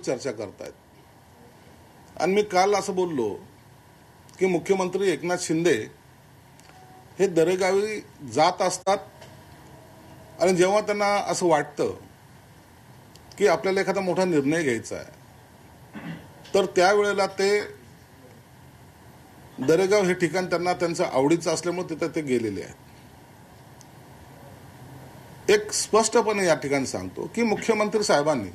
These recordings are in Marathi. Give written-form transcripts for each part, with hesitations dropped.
चर्चा करतायत। आणि मी काल असं बोललो की मुख्यमंत्री एकनाथ शिंदे हे दरेगावी जात असतात आणि जेव्हा त्यांना असं वाटतं की आपल्याला एखादा मोठा निर्णय घ्यायचा आहे तर त्यावेळेला ते दरेगाव हे ठिकाण त्यांना त्यांचं आवडीचं असल्यामुळे तिथे ते गेलेले आहेत। एक स्पष्टपणे या ठिकाणी सांगतो की मुख्यमंत्री साहेबांनी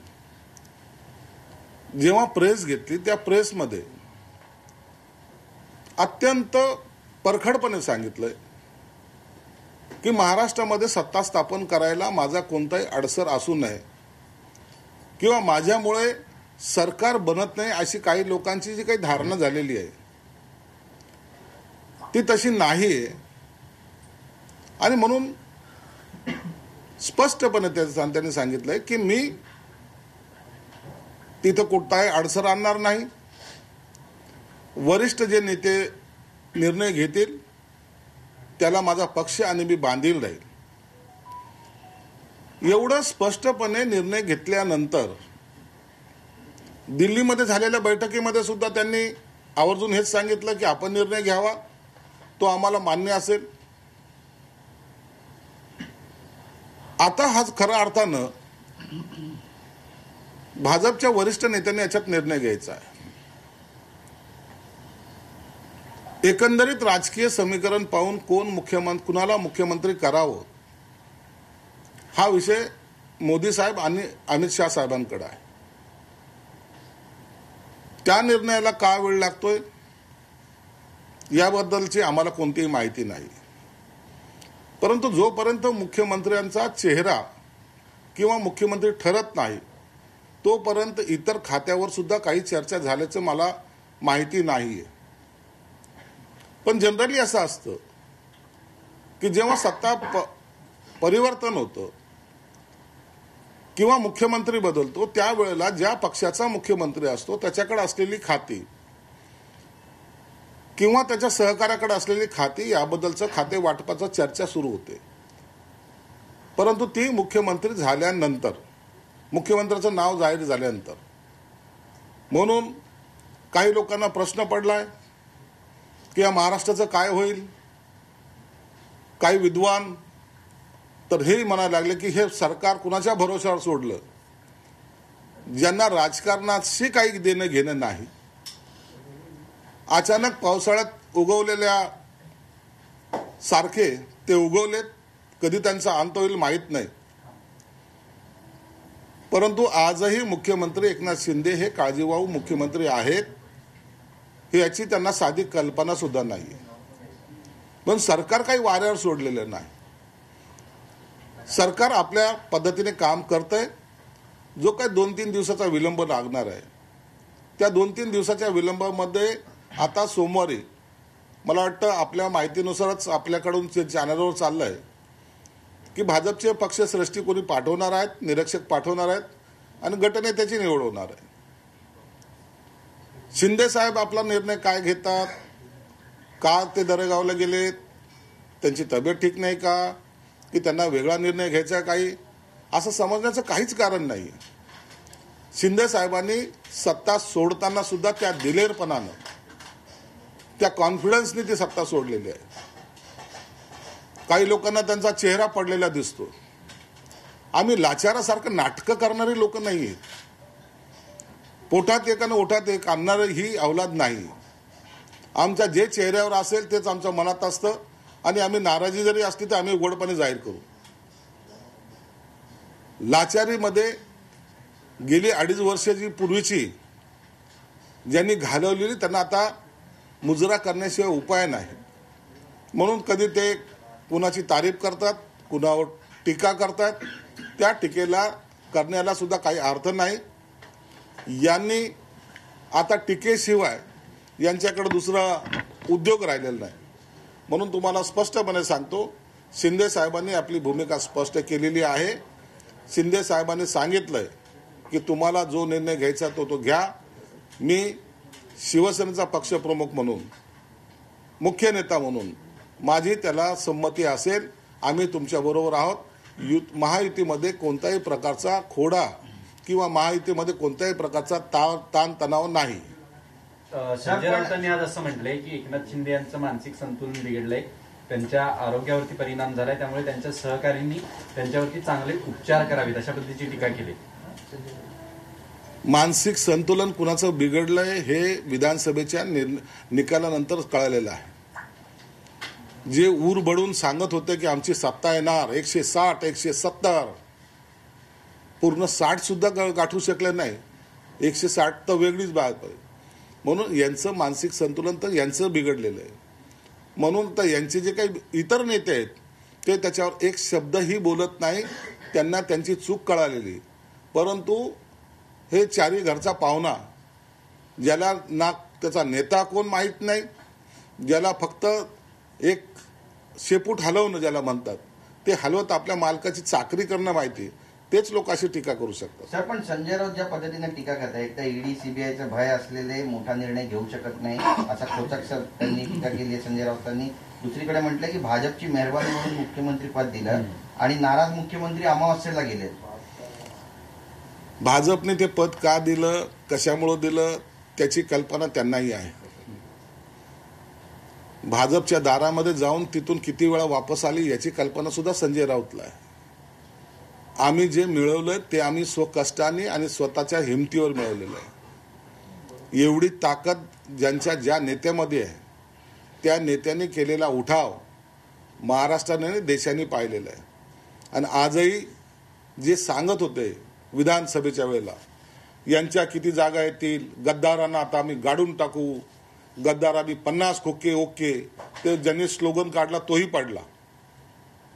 जेव्हा प्रेस घेतली त्या प्रेसमध्ये अत्यंत परखडपणे सांगितलंय की महाराष्ट्रामध्ये सत्ता स्थापन करायला माझा कोणताही अडसर असू नये किंवा माझ्यामुळे सरकार बनत नाही अशी काही लोकांची जी काही धारणा झालेली आहे ती तशी नाही आहे। आणि म्हणून स्पष्टपणे त्यांनी सांगितलंय की मी तिथं कुठलाही अडसर आणणार नाही, वरिष्ठ जे नेते निर्णय घेतील त्याला माझा पक्ष आणि मी बांधील राहील। एवढं स्पष्टपणे निर्णय घेतल्यानंतर दिल्लीमध्ये झालेल्या बैठकीमध्ये सुद्धा त्यांनी आवर्जून हेच सांगितलं की आपण निर्णय घ्यावा, तो आम्हाला मान्य असेल। आता हा खऱ्या अर्थानं भाजपच्या वरिष्ठ नेत्यांनी याच्यात निर्णय घ्यायचा आहे। एकंदरीत राजकीय समीकरण पाहून कुणाला मुख्यमंत्री करावं हा विषय मोदी साहेब आणि अमित शाह साहेबांकडे आहे। त्या निर्णयाला का वेळ लागतोय याबद्दलची आम्हाला कोणतीही माहिती नाही, परंतु जोपर्यंत मुख्यमंत्र्यांचा चेहरा किंवा मुख्यमंत्री ठरत नाही तोपर्यंत इतर खात्यावर सुद्धा काही चर्चा झाल्याचं मला माहिती नाहीये। पण जनरली असं असतं की जेव्हा सत्ता परिवर्तन होतं किंवा मुख्यमंत्री बदलतो त्यावेळेला ज्या पक्षाचा मुख्यमंत्री असतो त्याच्याकडे असलेली खाती किंवा त्याच्या सहकार्याकडे असलेली खाती याबद्दलचं खाते वाटपाचा चर्चा सुरू होते। परंतु ती मुख्यमंत्री झाल्यानंतर, मुख्यमंत्र्याचं नाव जाहीर झाल्यानंतर, म्हणून काही लोकांना प्रश्न पडलाय की या महाराष्ट्राचं काय होईल। काही विद्वान तर हे म्हणायला लागले की हे सरकार कुणाच्या भरोश्यावर सोडलं, ज्यांना राजकारणाशी काही देणं घेणं नाही। अचानक पावसाळ्यात उगवलेल्या सारखे ते उगवलेत, कधी त्यांचा अंत होईल माहीत नाही। परंतु आजही मुख्यमंत्री एकनाथ शिंदे हे काळजीवाहू मुख्यमंत्री आहेत याची त्यांना साधी कल्पना सुद्धा नाही। पण सरकार काही वाऱ्यावर सोडलेलं नाही, सरकार आपल्या पद्धतीने काम करतंय। जो काही 2-3 दिवसाचा विलंब लागणार आहे त्या 2-3 दिवसाच्या विलंबामध्ये आता सोमवारी मला वाटतं आपल्या माहितीनुसारच आपल्याकडून चॅनलवर चाललंय की भाजपचे पक्षश्रेष्ठी कोणी पाठवणार आहेत, निरीक्षक पाठवणार आहेत आणि गटनेत्याची निवड होणार आहे। शिंदे साहेब आपला निर्णय काय घेतात, का ते दरेगावला गेलेत, त्यांची तब्येत ठीक नाही का, की त्यांना वेगळा निर्णय घ्यायचा काही, असं समजण्याचं काहीच कारण नाही। शिंदे साहेबांनी सत्ता सोडताना सुद्धा त्या दिलेरपणानं, त्या कॉन्फिडन्सने ती सत्ता सोडलेली आहे। काही लोकांना त्यांचा चेहरा पडलेला दिसतो। आम्ही लाचारासारखं नाटकं करणारी लोक नाही आहेत, पोटात एक आणि ओठात एक आणणारी ही औलाद नाही। आमच्या जे चेहऱ्यावर असेल तेच आमच्या मनात असतं आणि आम्ही नाराजी जरी असली तर आम्ही उघडपणे जाहीर करू। लाचारीमध्ये गेली 2.5 वर्षाची पूर्वीची ज्यांनी घालवलेली त्यांना आता मुजरा करण्याशिवाय उपाय नाही। म्हणून कधी ते कुणाची तारीफ करतात, कुणावर टीका करतात, त्या टीकेला करण्याला सुद्धा काही अर्थ नाही। यांनी आता टीकेशिवाय यांच्याकडे दुसरा उद्योग राहिलेला नाही। म्हणून तुम्हाला स्पष्टपणे सांगतो, शिंदे साहेबांनी आपली भूमिका स्पष्ट केलेली आहे। शिंदे साहेबांनी सांगितलंय की तुम्हाला जो निर्णय घ्यायचा तो घ्या, मी शिवसेनेचा पक्षप्रमुख म्हणून, मुख्य नेता म्हणून माझी त्याला संमती असेल, आम्ही तुमच्या बरोबर आहोत। महायुतीमध्ये कोणत्याही प्रकारचा खोडा किंवा महायुतीमध्ये कोणत्याही प्रकारचा ताण तणाव नाही. संजय राऊतांनी आज असं म्हटलंय की एकनाथ शिंदे यांचं मानसिक संतुलन बिघडलंय, त्यांच्या आरोग्यावरती परिणाम झालाय, त्यामुळे त्यांच्या सहकाऱ्यांनी त्यांच्यावरती चांगले उपचार करावेत अशा पद्धतीची टीका केली. मानसिक संतुलन कुणाचं बिघडलंय हे विधानसभेच्या निकालानंतर कळालेलं आहे. जे ऊर बडून सांगत होते की आमची सत्ता येणार 160 170, पूर्ण 60 सुद्धा गाठू शकले नाही, 160 तर वेगळीच बात आहे. म्हणून यांचं मानसिक संतुलन तर यांचं बिघडलेलं आहे. म्हणून तर यांचे जे काही इतर नेते आहेत ते त्याच्यावर एक शब्दही बोलत नाही, त्यांना त्यांची चूक कळालेली. परंतु हे चारी घरचा पाहुणा, ज्याला ना त्याचा नेता कोण माहीत नाही, ज्याला फक्त एक शेपूट हलवणं ज्याला म्हणतात, ते हलवत आपल्या मालकाची चाकरी करणं माहिती, तेच लोक अशी टीका करू शकतात. सर, पण संजय राऊत ज्या पद्धतीने टीका करताय, एक तर ईडी सीबीआयचं भय असलेले मोठा निर्णय घेऊ शकत नाही असा खोचक त्यांनी टीका केली आहे संजय राऊतांनी. दुसरीकडे म्हटलं की भाजपची मेहरबानी म्हणून मुख्यमंत्री पद दिलं आणि नाराज मुख्यमंत्री अमावस्येला गेले. भाजपने ते पद का दिलं, कशामुळं दिलं, त्याची कल्पना त्यांनाही आहे. भाजपच्या दारामध्ये जाऊन तिथून किती वेळा वापस आली याची कल्पना सुद्धा संजय राऊतला आहे. आम्ही जे मिळवलं ते आम्ही स्वकष्टाने आणि स्वतःच्या हिमतीवर मिळवलेलं आहे. एवढी ताकद ज्या नेत्यामध्ये आहे, त्या नेत्याने केलेला उठाव महाराष्ट्राने देशाने पाहिलेला आहे. आणि आजही जे सांगत होते विधानसभेच्या वेळेला, यांच्या किती जागा येतील, गद्दारांना आता आम्ही गाडून टाकू, गद्दारांनी 50 खोके ओके, ते ज्यांनी स्लोगन काढला तोही पडला,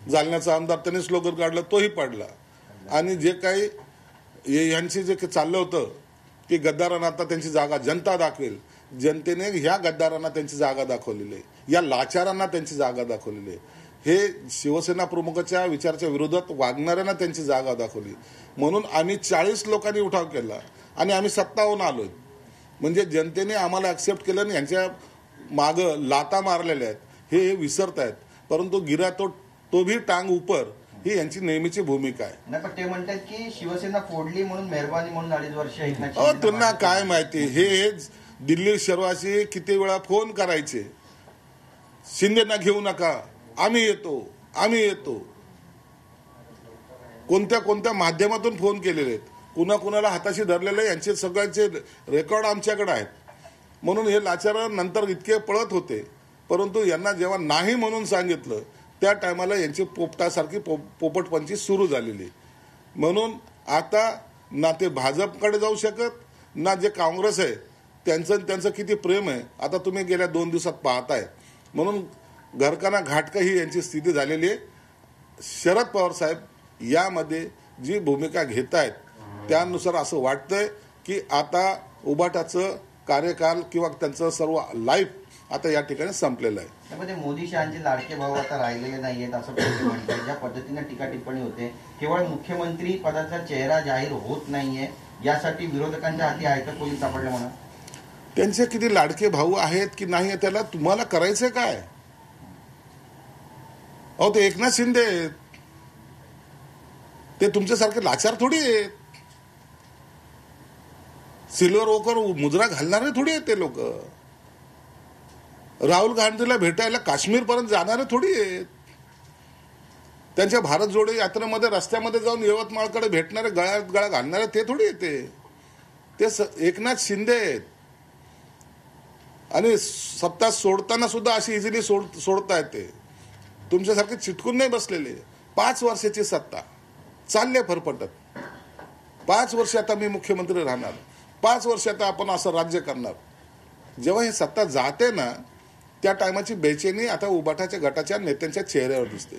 जालन्याचा आमदार त्यांनी स्लोगन काढला तोही पडला. आणि जे काही यांचे जे चाललं होतं की गद्दारांना आता त्यांची जागा जनता दाखवेल, जनतेने ह्या गद्दारांना त्यांची जागा दाखवलेली आहे, या लाचारांना त्यांची जागा दाखवलेली आहे. हे शिवसेना प्रमुखाच्या विचाराच्या विरोधात वागणाऱ्यांना त्यांची जागा दाखवली. म्हणून आम्ही 40 लोकांनी उठाव केला आणि आम्ही 57 आलोय. म्हणजे जनतेने आम्हाला ऍक्सेप्ट केलं आणि यांच्या मागं लाता मारलेल्या आहेत हे विसरत आहेत. परंतु गिरा तो भी टांग ऊपर ही यांची नेहमीची भूमिका आहे. नाही, पण ते म्हणतात की शिवसेना फोडली म्हणून मेहरबानी म्हणून 2.5 वर्ष त्यांना काय माहिती, हे दिल्ली शर्वाशी किती वेळा फोन करायचे, शिंदेना घेऊ नका, आम्ही येतो. कोणत्या कोणत्या माध्यमातून फोन केलेले आहेत, कुणाला हाताशी धरलेले, यांचे सगळ्यांचे रेकॉर्ड आमच्याकडे आहेत. म्हणून हे लाचार नंतर इतके पळत होते, परंतु यांना जेव्हा नाही म्हणून सांगितलं त्या टायमाला यांची पोपटासारखी पोपटपंची सुरू झालेली. म्हणून आता ना ते भाजपकडे जाऊ शकत, ना जे काँग्रेस आहे त्यांचं किती प्रेम आहे आता तुम्ही गेल्या 2 दिवसात पाहताय. म्हणून घरकाना घाटका ही यांची स्थिती झालेली आहे. शरद पवार साहेब यामध्ये जी भूमिका घेत आहेत त्यानुसार असं वाटतंय की आता उबाटाचं कार्यकाल किंवा त्यांचं सर्व लाईफ आता या ठिकाणी संपलेलं आहे. त्यामध्ये मोदी शहांचे लाडके भाऊ आता राहिलेले नाहीयेत असं म्हणतात. ज्या पद्धतीने टीका टिप्पणी होते, केवळ मुख्यमंत्री पदाचा चेहरा जाहीर होत नाहीये यासाठी विरोधकांच्या हाती आयतं पोलीस सापडले म्हणा. त्यांचे किती लाडके भाऊ आहेत की नाही त्याला तुम्हाला करायचंय काय? अहो, ते एकनाथ शिंदे आहेत, ते तुमच्यासारखे लाचार थोडी आहेत. सिल्वर ओकर मुजरा घालणारे थोडी आहेत ते लोक. राहुल गांधीला भेटायला काश्मीर पर्यंत जाणारे थोडी आहेत. त्यांच्या भारत जोडो यात्रेमध्ये रस्त्यामध्ये जाऊन यवतमाळकडे भेटणारे, गळ्यात गळा घालणारे ते थोडी येते. ते एकनाथ शिंदे आहेत. आणि सत्ता सोडताना सुद्धा अशी इझिली सोडता येते. तुमच्यासारखे चिटकून नाही बसलेले. 5 वर्षाची सत्ता चालले फरफटत. 5 वर्ष आता मी मुख्यमंत्री राहणार, 5 वर्ष आता आपण असं राज्य करणार. जेव्हा ही सत्ता जाते ना त्या टायमाची बेचैनी आता उबाटाच्या गटाच्या नेत्यांच्या चेहऱ्यावर दिसते.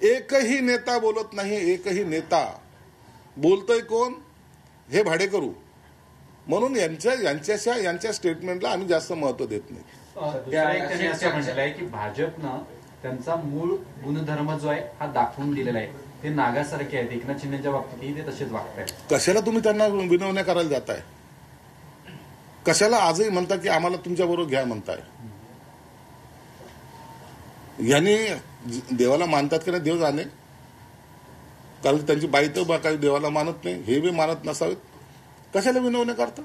एकही नेता बोलत नाही. एकही नेता बोलतोय कोण? हे भाडेकरू. म्हणून यांच्या स्टेटमेंटला आम्ही जास्त महत्व देत नाही. त्यांनी असं म्हटलंय की भाजपनं त्यांचा मूळ गुणधर्म जो आहे हा दाखवून दिलेला आहे. ते नागासारखे आहेत. एकनाथ शिंदेच्या बाबतीतही ते तसेच वागतायत. कशाला तुम्ही त्यांना विनवण्या करायला जाताय? कशाला आजही म्हणता की आम्हाला तुमच्या बरोबर घ्या म्हणताय? यांनी देवाला मानतात की नाही देव जाणे, कारण त्यांची बाई तर काही देवाला मानत नाही, हे बी मानत नसावेत. कशाला विनवण्या करता?